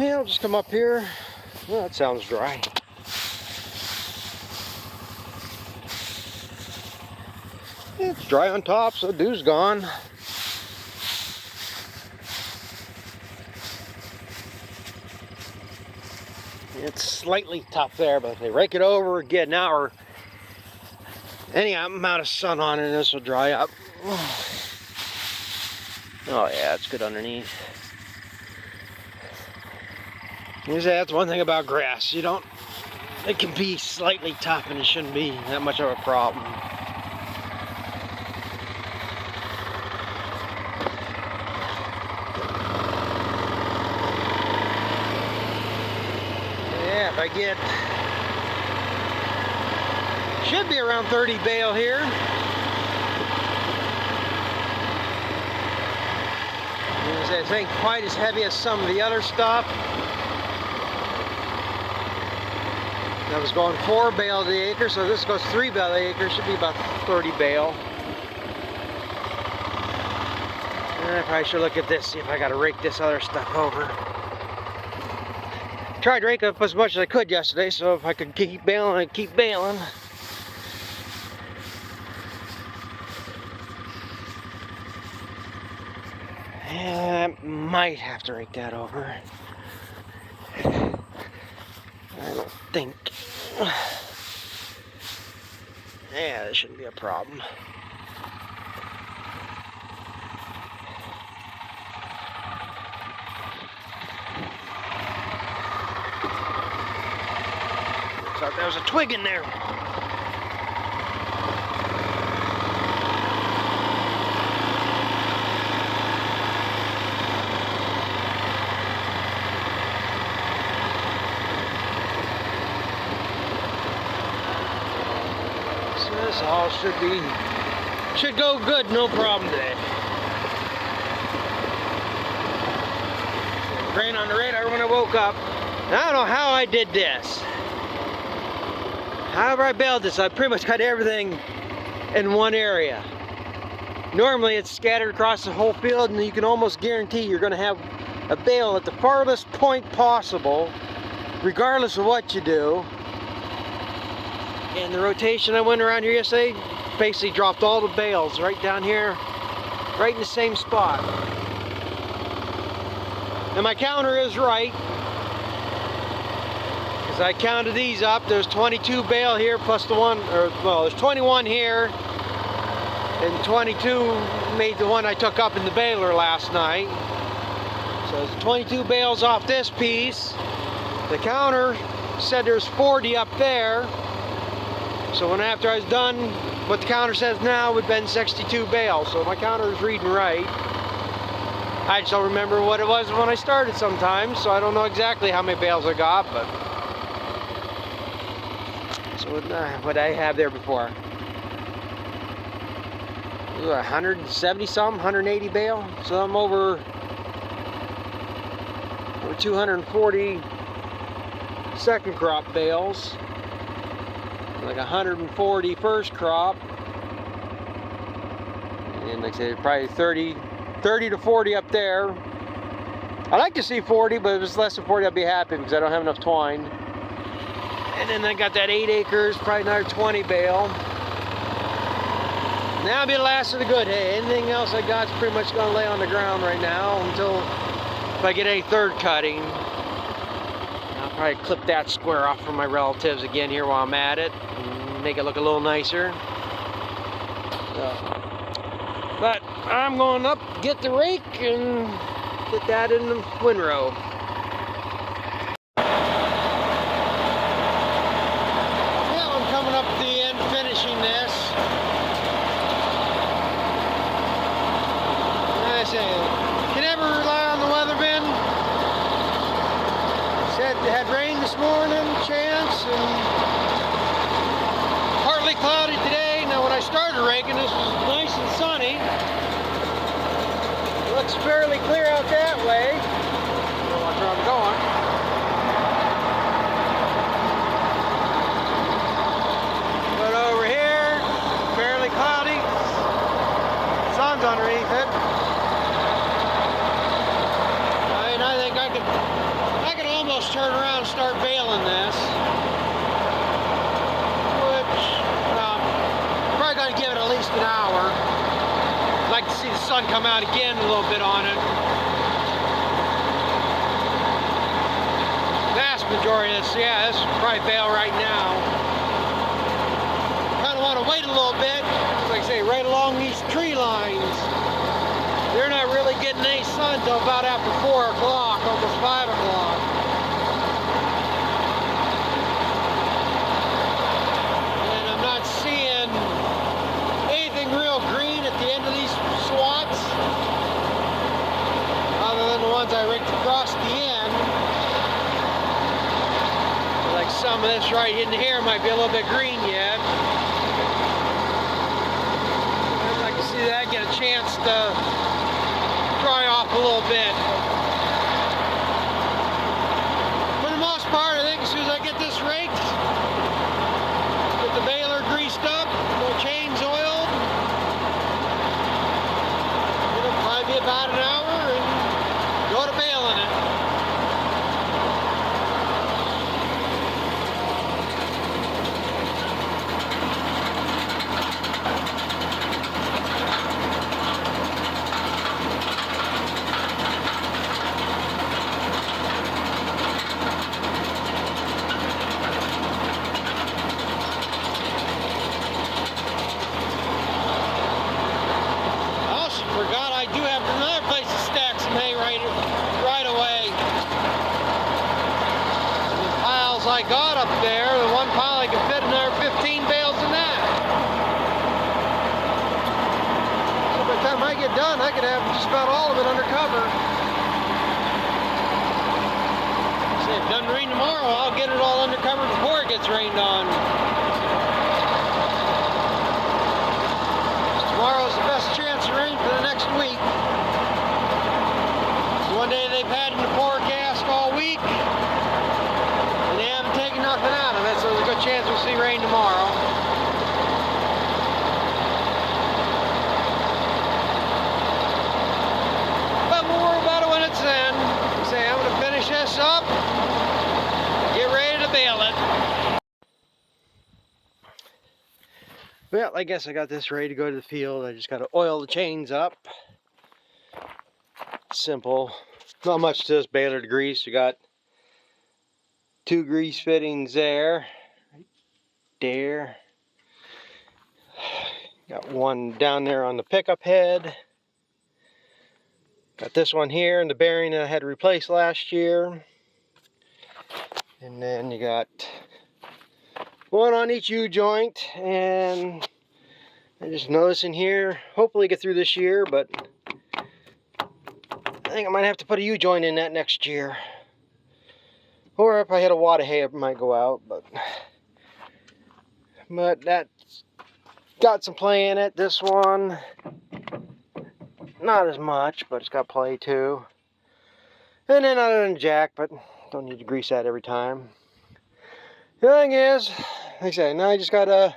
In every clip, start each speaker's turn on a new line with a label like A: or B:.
A: Yeah, I'll just come up here. Well, that sounds dry. It's dry on top, so the dew's gone. It's slightly tough there, but if they rake it over, get an hour, any amount of sun on it, this will dry up. Oh yeah, it's good underneath. That's one thing about grass. It can be slightly tough and it shouldn't be that much of a problem. Yeah, if I get, should be around 30 bale here. This ain't quite as heavy as some of the other stuff. That was going 4 bale to the acre, so this goes 3 bale to the acre. Should be about 30 bale. And I probably should look at this, see if I got to rake this other stuff over. Tried to rake up as much as I could yesterday, so if I could keep baling, I'd keep baling. Yeah, I might have to rake that over. I don't think. Yeah, this shouldn't be a problem. Thought there was a twig in there. This all should go good, no problem today. Rain on the radar when I woke up. I don't know how I did this. However I baled this, I pretty much got everything in one area. Normally it's scattered across the whole field, and you can almost guarantee you're going to have a bale at the farthest point possible, regardless of what you do. And the rotation I went around here yesterday basically dropped all the bales right down here, right in the same spot. And my counter is right, because I counted these up. There's 22 bale here plus the one, well, there's 21 here, and 22 made the one I took up in the baler last night. So there's 22 bales off this piece. The counter said there's 40 up there. So after I was done, what the counter says now would have been 62 bales. So my counter is reading right. I just don't remember what it was when I started sometimes, so I don't know exactly how many bales I got, but so what I have there before. 170 some, 180 bale. So I'm over 240 second crop bales. Like 140 first crop, and like I said, probably 30 to 40 up there. I like to see 40, but if it's less than 40, I'll be happy because I don't have enough twine. And then I got that 8 acres, probably another 20 bale. Now I'll be the last of the good hay. Anything else I got is pretty much going to lay on the ground right now until if I get any third cutting. I'll probably clip that square off from my relatives again here while I'm at it and make it look a little nicer. But I'm going up, get the rake, and get that in the windrow. Well, I'm coming up at the end, finishing this. I say, you can never rely on the weather bin. Said it had rain this morning, chance, and partly cloudy today. Now when I started raking, this was nice and sunny. It looks fairly clear out that way. Watch where I'm going. But over here, fairly cloudy. Sun's underneath it. I think I start baling this. Which, probably going to give it at least an hour. I'd like to see the sun come out again a little bit on it. Vast majority of this, yeah, this is probably bale right now. Kind of want to wait a little bit, like I say, right along these tree lines. They're not really getting any sun until about after 4 o'clock, almost 5 o'clock. And I'm not seeing anything real green at the end of these swats, other than the ones I raked across the end. Like some of this right in here might be a little bit green yet. I'd like to see that get a chance to dry off a little bit. For the most part, I think as soon as I get this raked, get the baler greased up, the chains oiled, it'll probably be about an hour and go to baling it. Forgot I do have another place to stack some hay right away. The piles I got up there, the one pile I can fit another 15 bales in that. So by the time I get done, I could have just about all of it under cover. See, if it doesn't rain tomorrow, I'll get it all under cover before it gets rained on. Tomorrow's the best chance of rain for the next week. One day they've had in the forecast all week, and they haven't taken nothing out of it, so there's a good chance we'll see rain tomorrow. But we'll worry about it when it's then. Say, I'm going to finish this up, get ready to bale it. Well, I guess I got this ready to go to the field. I just got to oil the chains up. Simple. Not much to this baler to grease. We got 2 grease fittings there. Right there. Got one down there on the pickup head. Got this one here and the bearing that I had to replace last year. And then you got one on each U-joint, and I just noticed in here, hopefully get through this year, but I think I might have to put a U-joint in that next year. Or if I hit a wad of hay, it might go out, but that's got some play in it. This one, not as much, but it's got play too. And then other than jack, but don't need to grease that every time. The thing is, like I said, now I just gotta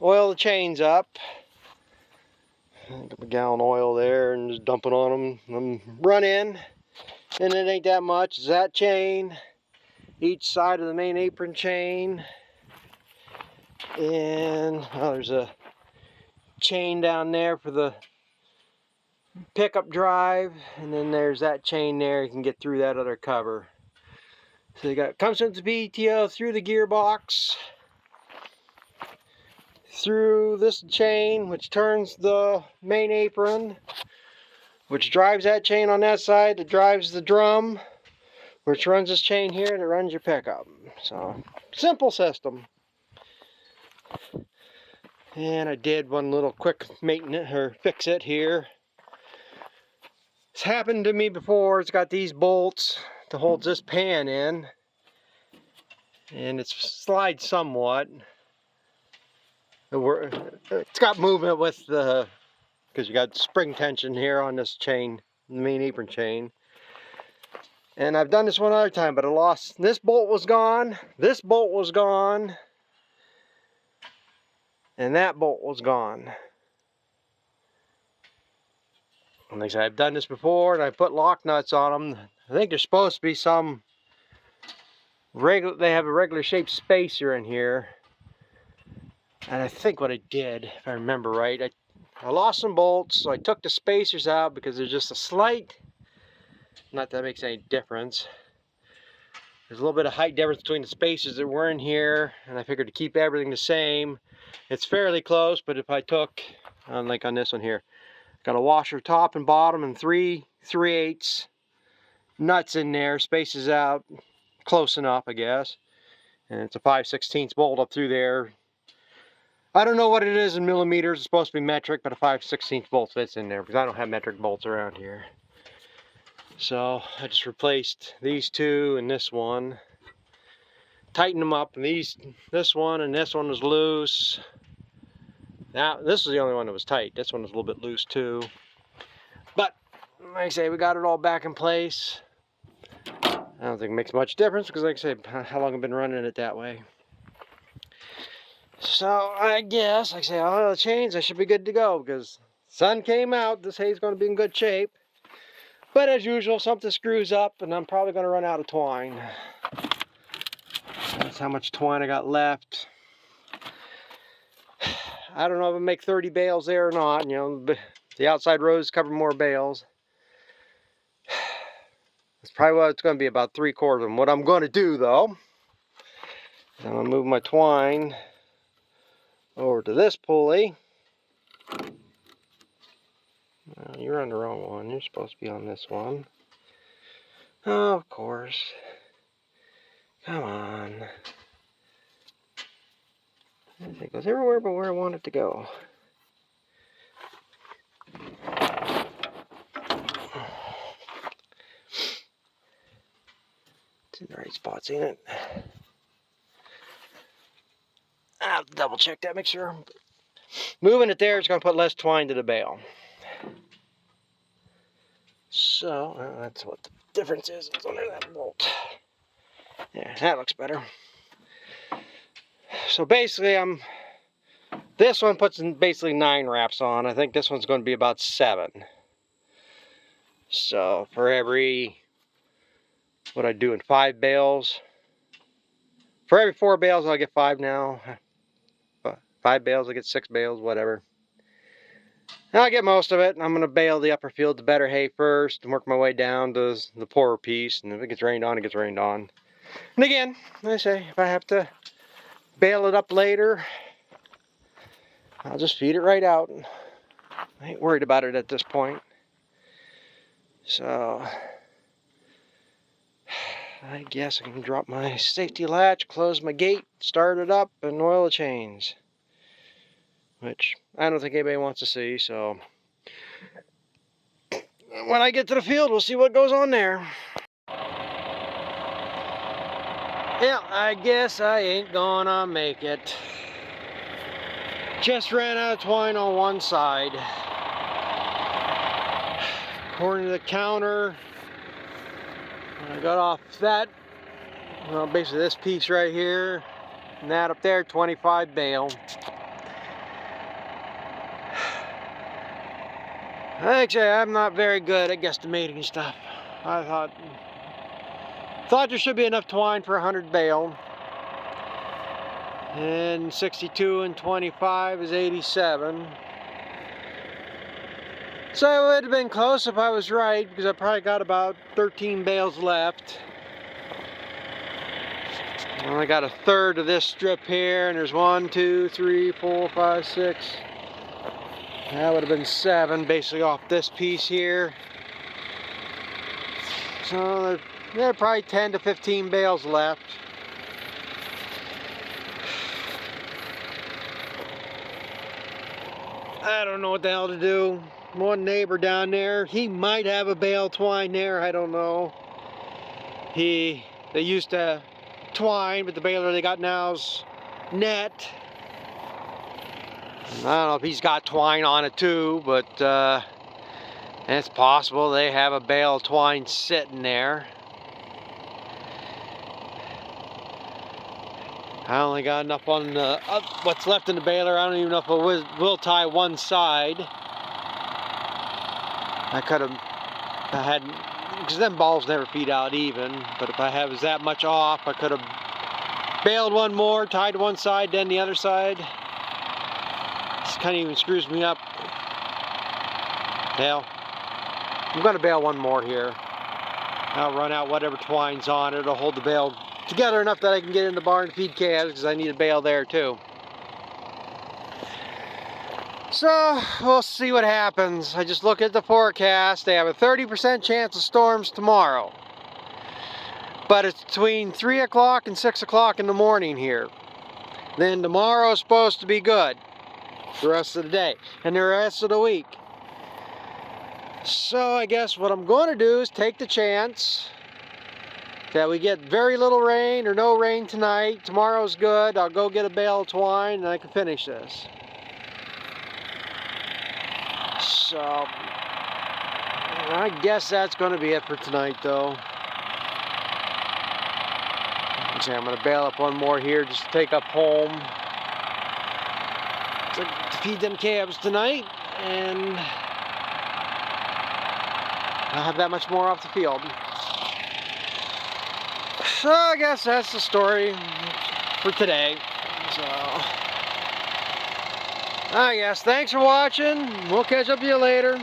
A: oil the chains up. Got a gallon of oil there and just dump it on them. I'm running, and it ain't that much. It's that chain, each side of the main apron chain, and there's a chain down there for the pickup drive, and then there's that chain there. You can get through that other cover. So you got comes with the PTO through the gearbox, through this chain, which turns the main apron, which drives that chain on that side, that drives the drum, which runs this chain here, that runs your pickup. So, simple system. And I did one little quick maintenance, or fix it here. It's happened to me before. It's got these bolts to hold this pan in, and it slides somewhat. It's got movement with the, because you got spring tension here on this chain, the main apron chain. And I've done this one other time, but I lost, this bolt was gone, this bolt was gone, and that bolt was gone. And like I said, I've done this before, and I put lock nuts on them. I think there's supposed to be some regular. They have a regular shaped spacer in here, and I think what I did, if I remember right, I lost some bolts, so I took the spacers out because there's just a slight. Not that makes any difference. There's a little bit of height difference between the spacers that were in here, and I figured to keep everything the same. It's fairly close, but if I took, like on this one here, got a washer top and bottom and 3/8 nuts in there, spaces out close enough, I guess. And it's a 5/16 bolt up through there. I don't know what it is in millimeters. It's supposed to be metric, but a 5/16 bolt fits in there because I don't have metric bolts around here. So I just replaced these two and this one. Tighten them up, and this one and this one was loose. Now this is the only one that was tight. This one was a little bit loose too. But like I say, we got it all back in place. I don't think it makes much difference because, like I say, how long I've been running it that way. So I guess, like I say, all the chains, I should be good to go because sun came out. This hay's going to be in good shape. But as usual, something screws up, and I'm probably going to run out of twine. That's how much twine I got left. I don't know if I make 30 bales there or not. You know, the outside rows cover more bales. That's probably what it's going to be, about 3/4 of them. What I'm going to do, though, I'm going to move my twine over to this pulley. Well, you're on the wrong one. You're supposed to be on this one. Oh, of course. Come on. It goes everywhere but where I want it to go. It's in the right spots, ain't it? I'll double check that, make sure. Moving it there is going to put less twine to the bale. So, that's what the difference is. It's under that bolt. Yeah, that looks better. So basically, this one puts basically 9 wraps on. I think this one's going to be about 7. So for every, what I do in 5 bales, for every 4 bales I'll get 5 now. 5 bales, I get 6 bales, whatever. And I'll get most of it. I'm going to bale the upper field, the better hay first, and work my way down to the poorer piece. And if it gets rained on, it gets rained on. And again, like I say, if I have to bale it up later, I'll just feed it right out. I ain't worried about it at this point. So I guess I can drop my safety latch, close my gate, start it up, and oil the chains. Which I don't think anybody wants to see, so when I get to the field, we'll see what goes on there. Yeah, I guess I ain't gonna make it. Just ran out of twine on one side. According to the counter, I got off that, well, basically this piece right here, and that up there, 25 bale. Actually, I'm not very good at guesstimating stuff. I thought there should be enough twine for 100 bale. And 62 and 25 is 87. So it would have been close if I was right, because I probably got about 13 bales left. I only got a third of this strip here, and there's 1, 2, 3, 4, 5, 6. That would have been 7 basically off this piece here. So there are probably 10 to 15 bales left. I don't know what the hell to do. One neighbor down there, he might have a bale of twine there, I don't know. They used to twine, but the baler they got now is net. I don't know if he's got twine on it too, but it's possible they have a bale of twine sitting there. I only got enough on what's left in the baler. I don't even know if it will tie one side. I could have, I had, because them balls never feed out even, but if I was that much off, I could have baled one more, tied to one side, then the other side. This kind of even screws me up. Hell, I'm going to bale one more here. I'll run out whatever twine's on it. It'll hold the bale together enough that I can get in the barn to feed calves, because I need a bale there too. So we'll see what happens. I just look at the forecast. They have a 30% chance of storms tomorrow, but it's between 3 o'clock and 6 o'clock in the morning here. Then tomorrow is supposed to be good the rest of the day and the rest of the week. So I guess what I'm going to do is take the chance that we get very little rain or no rain tonight. Tomorrow's good. I'll go get a bale of twine and I can finish this. So I guess that's going to be it for tonight, though. Okay, I'm going to bale up one more here just to take up home to feed them calves tonight, and I'll have that much more off the field. So I guess that's the story for today. So I guess thanks for watching. We'll catch up with you later.